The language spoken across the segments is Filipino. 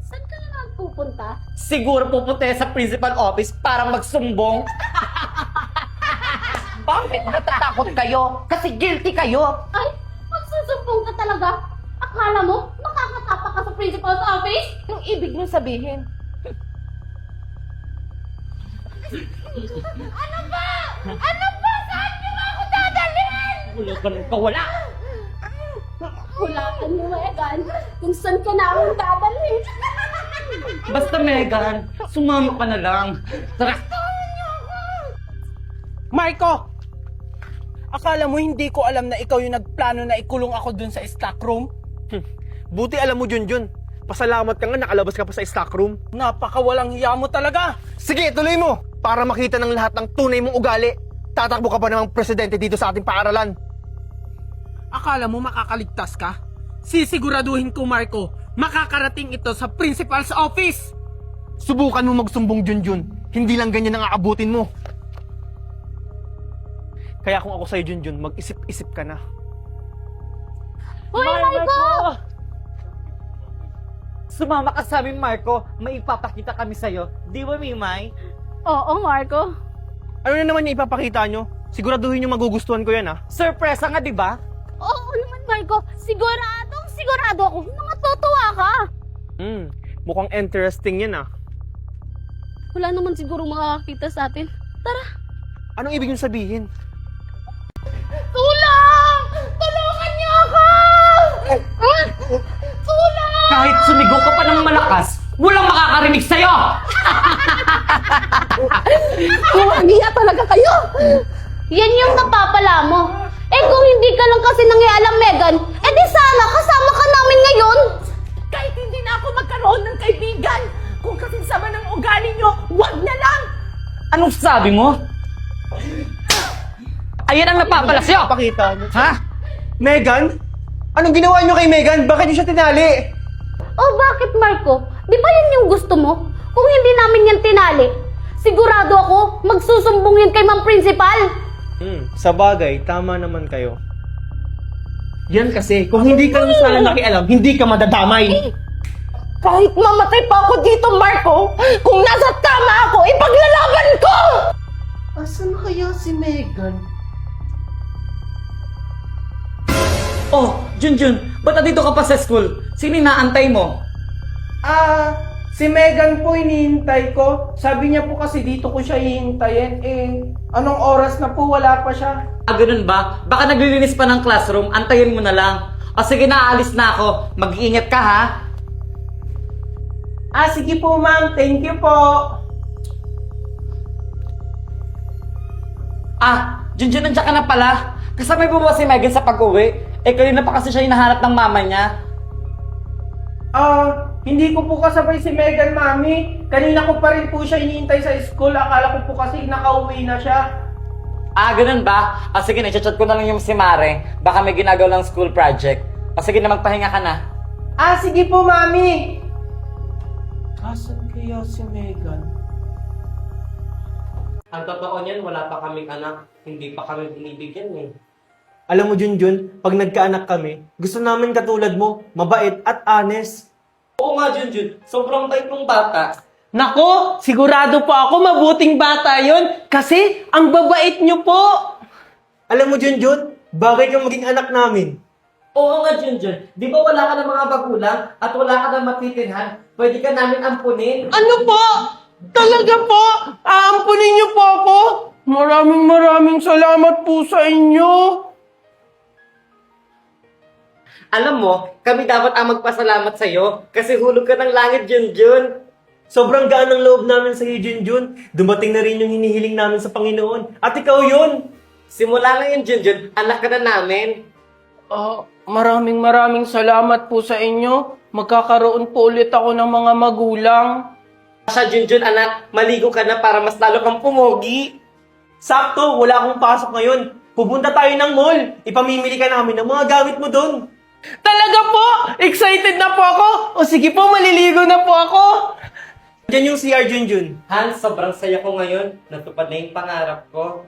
Saan ka na naman pupunta? Siguro pupunta yan sa principal office para magsumbong. Bakit natatakot kayo? Kasi guilty kayo. Ay, magsusumbong ka talaga? Akala mo, makakatapa ka sa principal's office? Yung ibig mo sabihin. Ano ba? Ano ba? Saan niyo ba ako dadalhin? Wala ka nang kawala. Hulaan mo, Megan, kung saan ka namin dadalhin. Basta Megan, sumama ka na lang. Tara. Marco! Akala mo hindi ko alam na ikaw yung nagplano na ikulong ako dun sa stock room? Buti alam mo, Junjun. Pasalamat ka nga nakalabas ka pa sa stock room. Napakawalang hiya mo talaga! Sige, tuloy mo! Para makita ng lahat ng tunay mong ugali. Tatakbo ka pa namang presidente dito sa ating paaralan. Akala mo makakaligtas ka? Sisiguraduhin ko, Marco, makakarating ito sa principal's office! Subukan mo magsumbong, Junjun. Hindi lang ganyan ang aabutin mo. Kaya kung ako sa'yo, Junjun, mag-isip-isip ka na. Hoy, Marco! Sumama ka sa amin, Marco. May ipapakita kami sa'yo. Di ba, Mimay? Oo, Marco. Ano na naman yung ipapakita nyo? Siguraduhin nyo magugustuhan ko yan, ha? Surpresa nga, di ba? Oo naman, Marco. Sigurado ako. Matutuwa ka. Mukhang interesting yan, ha? Wala naman siguro makakakita sa atin. Tara. Anong ibig nyo sabihin? Tulong! Tulungan niyo ako! Tulong! Kahit sumigaw ka pa ng malakas, walang makakarinig sa'yo! Kumagiya talaga kayo! Yan yung napapala mo. Eh kung hindi ka lang kasi nangialam, Megan, eh di sana kasama ka namin ngayon. Kahit hindi na ako magkaroon ng kaibigan, kung kasing sama ng ugali nyo, wag na lang! Anong sabi mo? Ayan ang napapala sa'yo! Pakita nyo. Ha? Megan? Anong ginawa nyo kay Megan? Bakit nyo siya tinali? Oh, bakit, Marco? Di ba yan yung gusto mo? Kung hindi namin yan tinali, sigurado ako magsusumbong yun kay Ma'am Principal. Sa bagay, tama naman kayo. Yan kasi, kung hindi ka lang sana nakialam, hindi ka madadamay. Kahit mamatay pa ako dito, Marco, kung nasa tama ako, ipaglalaban ko! Asan kaya si Megan? Oh, Junjun, ba't nandito ka pa sa school? Sino inaantay mo? Si Megan po hinihintay ko. Sabi niya po kasi dito ko siya hihintayin. Anong oras na po? Wala pa siya. Ganun ba? Baka naglilinis pa ng classroom, antayin mo na lang. O sige na, aalis na ako. Mag-iingat ka, ha? Sige po, ma'am. Thank you po. Junjun, nandiyan ka na pala. Kasama mo ba si Megan sa pag-uwi? Kanina pa kasi siya hinahanap ng mama niya. Hindi ko po kasabay si Megan, mami. Kanina ko pa rin po siya hinihintay sa school. Akala ko po kasi nakauwi na siya. Ganun ba? Sige na, chat ko na lang yung si Mare. Baka may ginagawa ng school project. Sige na, magpahinga ka na. Sige po, mami. Asan kaya si Megan? Ang totoo niyan, wala pa kaming anak. Hindi pa kami binibigyan eh. Alam mo, Junjun, pag nagkaanak kami, gusto namin katulad mo, mabait at honest. Oo nga, Junjun. Sobrang bait mong bata. Nako, sigurado po ako mabuting bata yon kasi ang babait niyo po. Alam mo, Junjun, bagay kang maging anak namin. Oo nga, Junjun. Di ba wala ka ng mga magulang at wala ka ng matitirhan? Pwede ka namin ampunin. Ano po? Talaga po? Aampunin niyo po ako? Maraming salamat po sa inyo. Alam mo, kami dapat ang magpasalamat sa'yo kasi hulog ka ng langit, Junjun. Sobrang gaan ng loob namin sa iyo, Junjun. Dumating na rin yung hinihiling namin sa Panginoon. At ikaw yun! Simula lang yun, Junjun. Anak ka na namin. Maraming salamat po sa inyo. Magkakaroon po ulit ako ng mga magulang. Siya, Junjun, anak, maligo ka na para mas lalo kang pumogi. Sakto, wala akong pasok ngayon. Pupunta tayo ng mall. Ipamimili ka namin ng mga gamit mo doon. Talaga po? Excited na po ako? O sige po, maliligo na po ako. Diyan yung CR, Junjun. Hans, sobrang saya ko ngayon. Natupad na yung pangarap ko.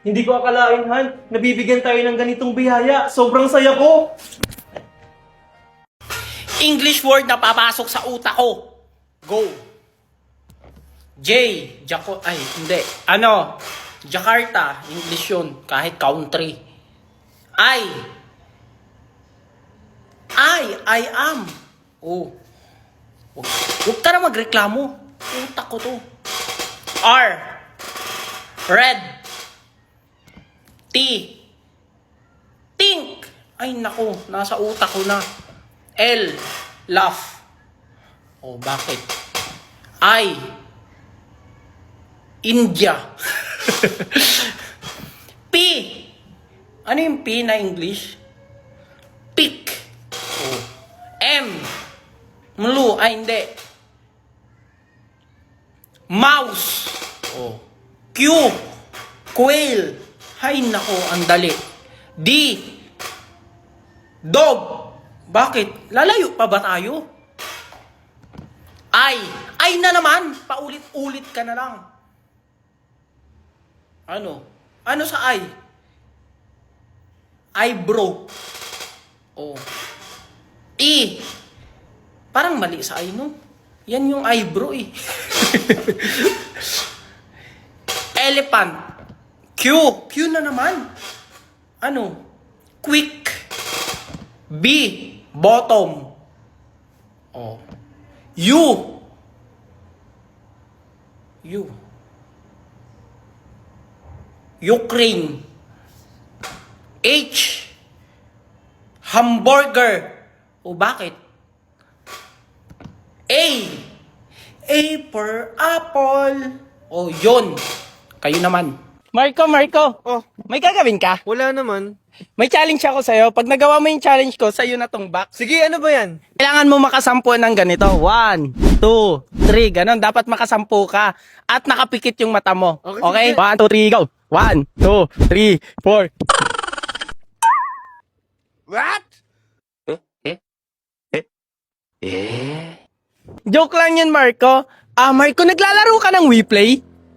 Hindi ko akalain, Han, nabibigyan tayo ng ganitong biyaya. Sobrang saya ko. English word na papasok sa utak ko. Go. Hindi. Jakarta, English yun. Kahit country. I am. Oh. Huwag ka na magreklamo. Utak ko to. R. Red. T. Think. Ay nako, nasa utak ko na. L. Laugh. Oh, bakit? I. India. P. Ano yung P na English? Pick. Oh. M. Mlu. Ay, hindi. Mouse. Oh. Q. Quail. Hay nako, ang dali. D. Dog. Bakit? Lalayo pa ba tayo? Ay na naman. Paulit-ulit ka na lang. Ano? Ano sa I? Eyebrow. Oh. E. Parang mali sa I, no? Yan yung eyebrow, eh. Elephant. Q. Q na naman. Ano? Quick. B. Bottom. Oh. U. Ukraine. H. Hamburger. O bakit? A. A for apple. O yun. Kayo naman. Marco. Oh, May gagawin ka? wala naman. May challenge ako sa'yo. Pag nagawa mo yung challenge ko, sa'yo na tong box. Sige, ano ba yan? Kailangan mo makasampu ng ganito. 1, 2, 3. Ganon. Dapat makasampu ka. At nakapikit yung mata mo. Okay, Okay? sige. 1, 2, 3, go. 1, 2, 3, 4. What? Joke lang yun, Marco. Marco, naglalaro ka ng WePlay?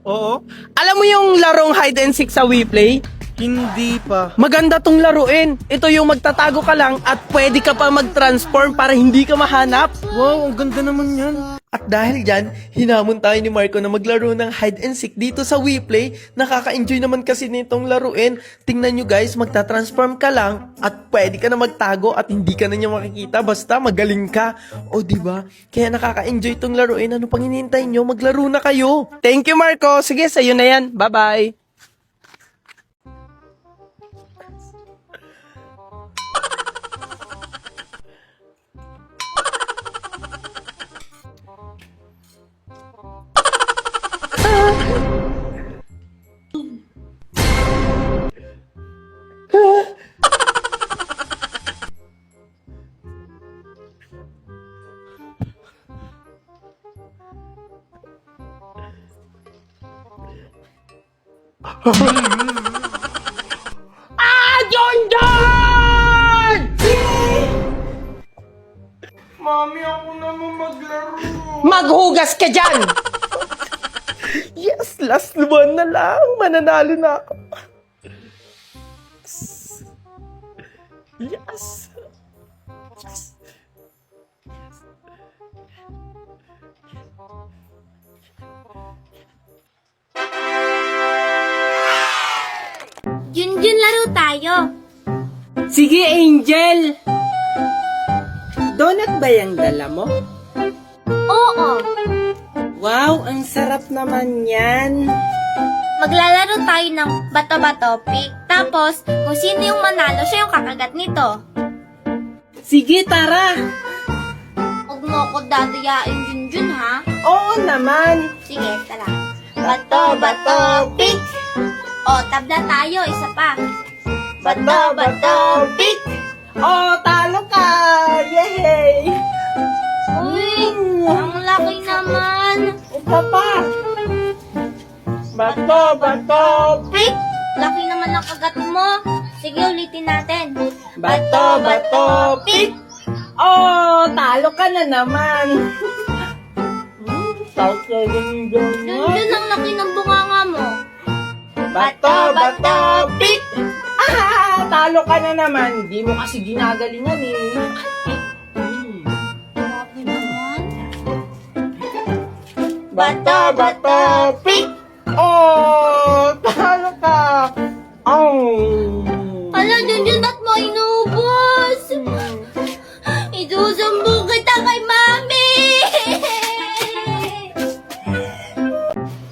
Oo. Alam mo yung larong hide and seek sa WePlay? Hindi pa. Maganda tong laruin. Ito yung magtatago ka lang at pwede ka pa mag-transform para hindi ka mahanap. Wow, ang ganda naman yan. At dahil dyan, hinamon tayo ni Marco na maglaro ng hide and seek dito sa WePlay. Nakaka-enjoy naman kasi nitong laruin. Tingnan nyo guys, magta-transform ka lang at pwede ka na magtago at hindi ka na niya makikita basta magaling ka. O diba? Kaya nakaka-enjoy itong laruin. Ano pang hinihintay nyo? Maglaro na kayo! Thank you, Marco. Sige, sa'yo na yan. Bye-bye. Mami, ako naman maglaro. Maghugas ka dyan! Yes! Last one na lang! Mananalo na ako! Yes! Junjun, laro tayo. Sige, Angel! Donut ba yung dala mo? Oo. Wow, ang sarap naman yan. Maglalaro tayo ng bato-bato pick. Tapos, kung sino yung manalo, siya yung kakagat nito. Sige, tara! Huwag mo ako dadayain, Junjun, ha? Oo naman! Sige, tara. Bato-bato pick. O, tabla tayo. Isa pa. Bato-bato pick. Oh, talo ka! Yay! Uy, ang laki naman. Ito pa! Bato! Pick! Laki naman ang kagat mo. Sige, ulitin natin. Bato! Pick! Oh, talo ka na naman! Junjun, ang laki ng bunganga mo. Bato! Pick! Ah! Talo ka na naman! Di mo kasi ginagalingan eh. Bato, bato, pick! Oh! Talo ka! Hala, Junjun, ba't mo inubos? Isusumbong kita kay Mami!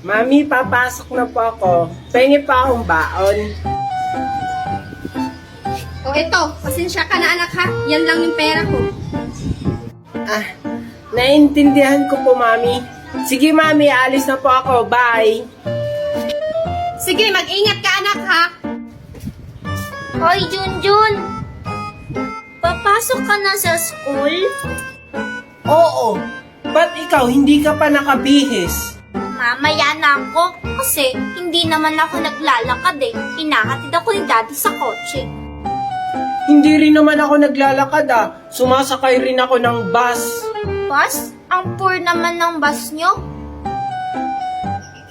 Mami, papasok na po ako. Pengi pa akong baon. O eto, pasensya ka na anak ha. Yan lang yung pera ko. Ah, naiintindihan ko po, Mami. Sige, Mami, alis na po ako. Bye! Sige, mag-ingat ka anak ha. Hoy, Junjun. Papasok ka na sa school? Oo. Ba't ikaw, hindi ka pa nakabihis? Mamaya na ako. Kasi hindi naman ako naglalakad eh. Inahatid ako ni Daddy sa kotse. Hindi rin naman ako naglalakad Sumasakay rin ako ng bus. Bus? Ang poor naman ng bus nyo.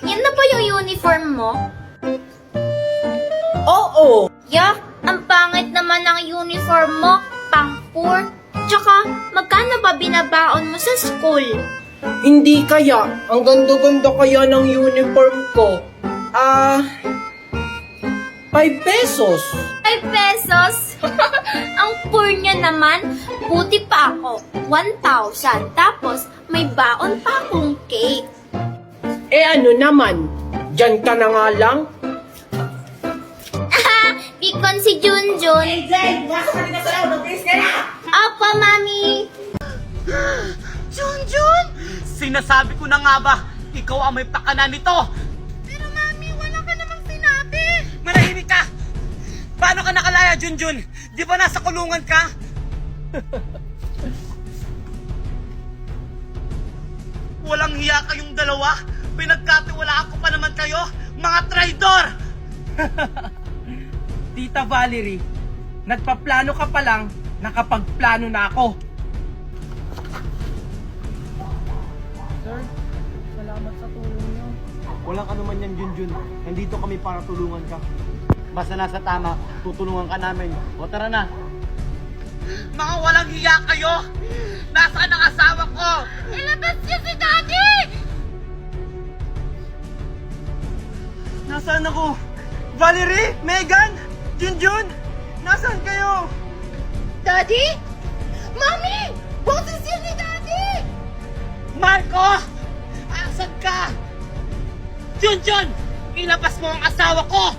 Yan na ba yung uniform mo? Oo. Yak, ang pangit naman ng uniform mo. Pang poor. Tsaka, magkano ba binabaon mo sa school? Hindi kaya. Ang ganda-ganda kaya ng uniform ko. 5 pesos. 5 pesos? Ang poor nyo naman. Buti pa ako. 1,000. Tapos, may baon pa akong cake. Ano naman? Diyan ka na nga lang? Pikon si Junjun. Apa, Mami? Junjun! Sinasabi ko na nga ba, ikaw ang may pakana nito! Pero Mami, wala ka namang sinabi. Manahimik ka! Paano ka nakalaya, Junjun? Di ba nasa kulungan ka? Walang hiya kayong dalawa? Pinagkatiwalaan ko pa naman kayo? Mga traidor! Tita Valerie, nagpaplano ka pa lang, nakapagplano na ako. Sir, salamat sa tulong niyo. Walang ano man yan, Junjun. Nandito kami para tulungan ka. Basta nasa tama, tutulungan ka namin. O tara na. Mga walang hiya kayo! Nasaan ang asawa ko? Ilabas niyo si Daddy! Nasaan ako? Valerie? Megan? Junjun? Nasaan kayo? Daddy? Mami! Boses yun ni Daddy! Marco! Asan ka? Junjun! Ilabas mo ang asawa ko!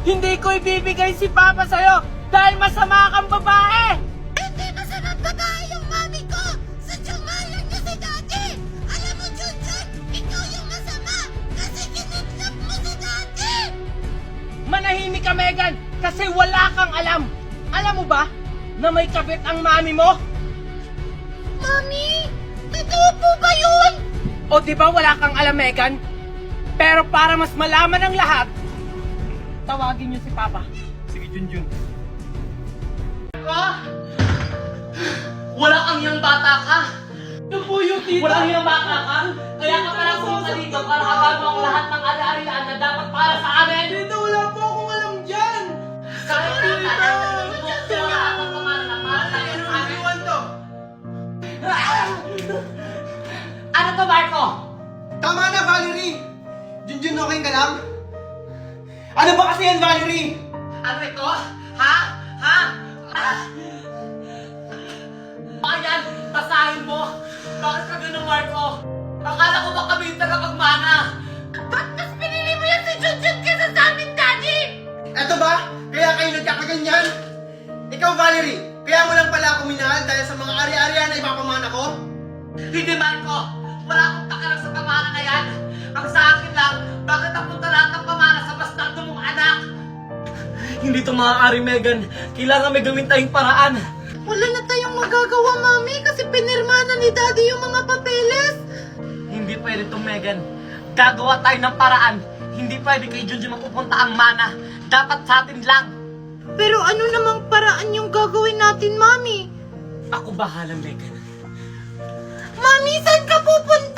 Hindi ko ibibigay si Papa sa'yo dahil masama kang babae! Hindi masamang babae yung mami ko! Sadyang mahal niyo si Daddy! Alam mo, Junjun, ikaw yung masama kasi kinidnap mo si Daddy! Manahimik ka, Megan, kasi wala kang alam. Alam mo ba na may kabit ang mami mo? Mami! Totoo po ba yun? O di ba wala kang alam, Megan? Pero para mas malaman ang lahat, tawagin niyo si Papa. Sige, Junjun. Wala kang iyang bata ka! Ito po yung tita. Wala kang iyang bata ka! Kaya ka pala pumunta dito para habang mo ang lahat ng ari-arian na dapat para sa amin! Tita, wala po akong alam dyan. Kahit hindi ka bukti ang lahat ng pangalan na para sa amin! Ano to, Marco? Tama na, Valerie! Junjun, okay ka lang? Ano ba kasi yan, Valerie? Ano ito? Ha? Ha? Ayan, basahin mo! Bakit ka ganun, Marco? Akala ko ba kami yung tagapagmana? Ba't mas pinili mo yan si Junjun kaysa sa amin, Daddy? Eto ba? Kaya kayo nagkakaganyan? Ikaw, Valerie, kaya mo lang pala ako minahal dahil sa mga ari-arian na ipapamana ko? Hindi, Marco! Wala akong takalang sa pamana na yan! Ang sa akin lang, bakit napunta lahat ng pamana sa bastardo mong anak? Hindi ito maaari, Megan. Kailangan may gawin tayong paraan. Wala na tayong magagawa, Mami, kasi pinirma na ni Daddy yung mga papeles. Hindi pwede ito, Megan. Gagawa tayo ng paraan. Hindi pwede kay Junjun mapupunta ang mana. Dapat sa atin lang. Pero ano namang paraan yung gagawin natin, Mami? Ako bahala, Megan. Mami, saan ka pupunta?